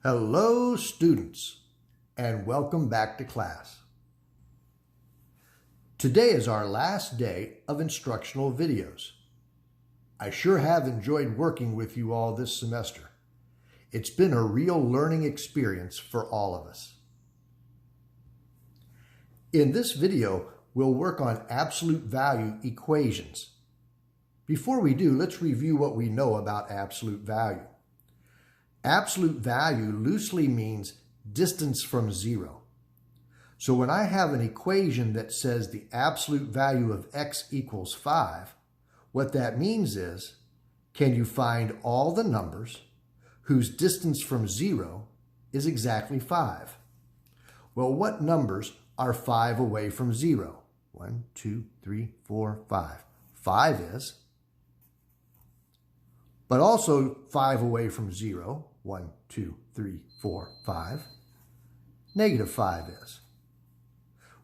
Hello, students, and welcome back to class. Today is our last day of instructional videos. I sure have enjoyed working with you all this semester. It's been a real learning experience for all of us. In this video, we'll work on absolute value equations. Before we do, let's review what we know about absolute value. Absolute value loosely means distance from zero. So when I have an equation that says the absolute value of x equals 5, what that means is, can you find all the numbers whose distance from zero is exactly 5? Well, what numbers are 5 away from zero? 1, 2, 3, 4, 5. 5 is. But also 5 away from 0, 1, 2, 3, 4, 5. Negative 5 is.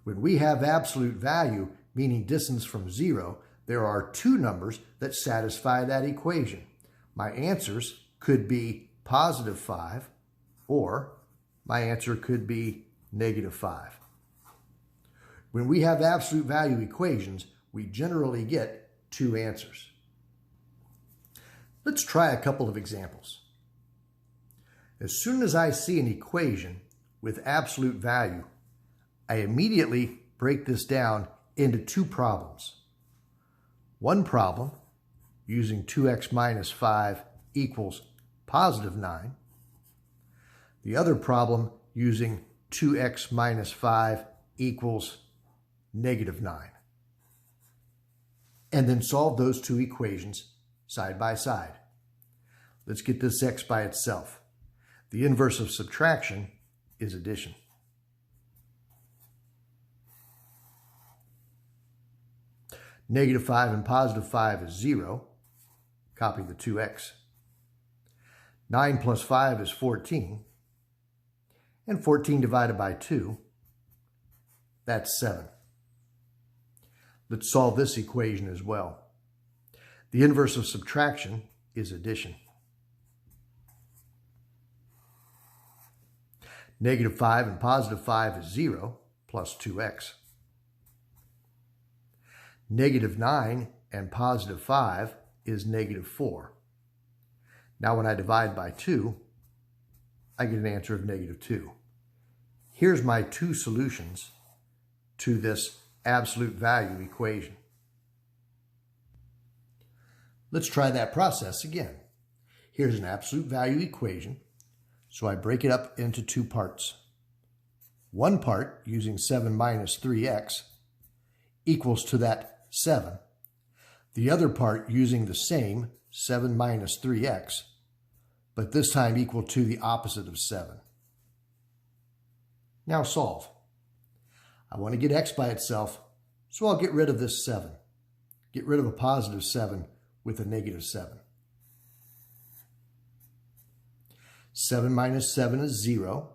When we have absolute value, meaning distance from 0, there are two numbers that satisfy that equation. My answers could be positive 5, or my answer could be negative 5. When we have absolute value equations, we generally get two answers. Let's try a couple of examples. As soon as I see an equation with absolute value, I immediately break this down into two problems. One problem, using 2x minus 5 equals positive 9. The other problem, using 2x minus 5 equals negative 9. And then solve those two equations side by side. Let's get this x by itself. The inverse of subtraction is addition. Negative 5 and positive 5 is 0. Copy the 2x. 9 plus 5 is 14. And 14 divided by 2, that's 7. Let's solve this equation as well. The inverse of subtraction is addition. Negative 5 and positive 5 is 0 plus 2x. Negative 9 and positive 5 is negative 4. Now when I divide by 2, I get an answer of negative 2. Here's my two solutions to this absolute value equation. Let's try that process again. Here's an absolute value equation, so I break it up into two parts. One part, using 7 minus 3x, equals to that 7. The other part, using the same 7 minus 3x, but this time equal to the opposite of 7. Now solve. I want to get x by itself, so I'll get rid of this 7. Get rid of a positive 7 with a negative 7. 7 minus 7 is 0.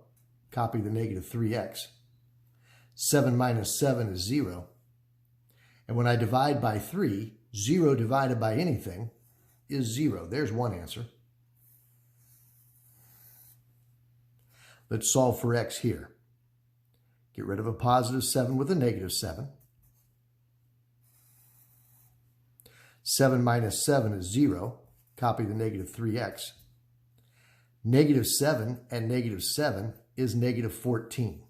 Copy the negative 3x. 7 minus 7 is 0. And when I divide by 3, 0 divided by anything is 0. There's one answer. Let's solve for x here. Get rid of a positive 7 with a negative 7. 7 minus 7 is 0. Copy the negative 3x. Negative 7 and negative 7 is negative 14.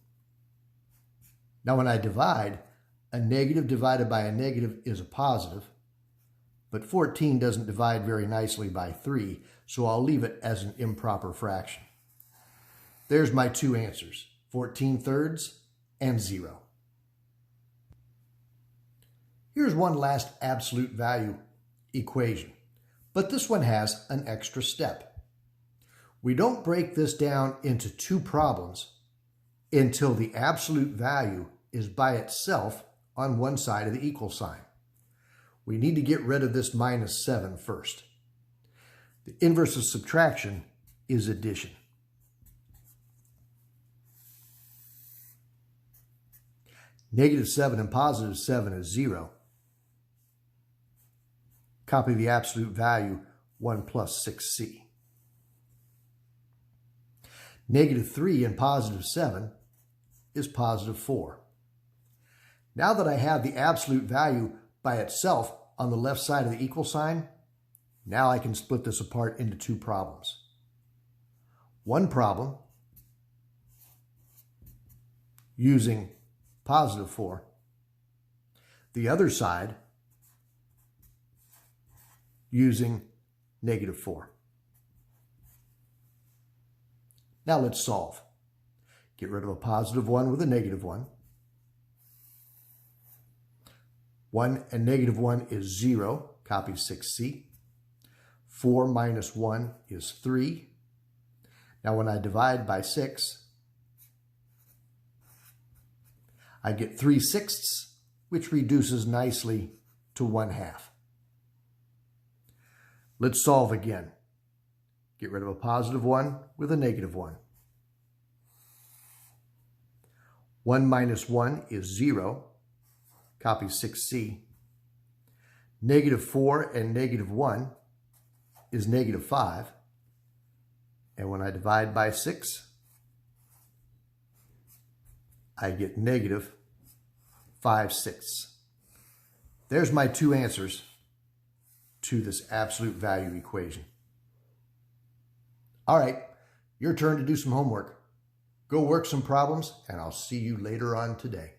Now when I divide, a negative divided by a negative is a positive, but 14 doesn't divide very nicely by 3, so I'll leave it as an improper fraction. There's my two answers, 14 thirds and 0. Here's one last absolute value equation, but this one has an extra step. We don't break this down into two problems until the absolute value is by itself on one side of the equal sign. We need to get rid of this minus 7 first. The inverse of subtraction is addition. Negative 7 and positive 7 is 0. Copy the absolute value, 1 plus 6c. Negative 3 and positive 7 is positive 4. Now that I have the absolute value by itself on the left side of the equal sign, now I can split this apart into two problems. One problem using positive 4. The other side using negative 4. Now let's solve. Get rid of a positive 1 with a negative 1. 1 and negative 1 is 0. Copy 6C. 4 minus 1 is 3. Now when I divide by 6, I get 3/6, which reduces nicely to 1/2. Let's solve again. Get rid of a positive 1 with a negative 1. 1 minus 1 is 0. Copy 6C. Negative 4 and negative 1 is negative 5. And when I divide by 6, I get negative 5/6. There's my two answers to this absolute value equation. All right, your turn to do some homework. Go work some problems, and I'll see you later on today.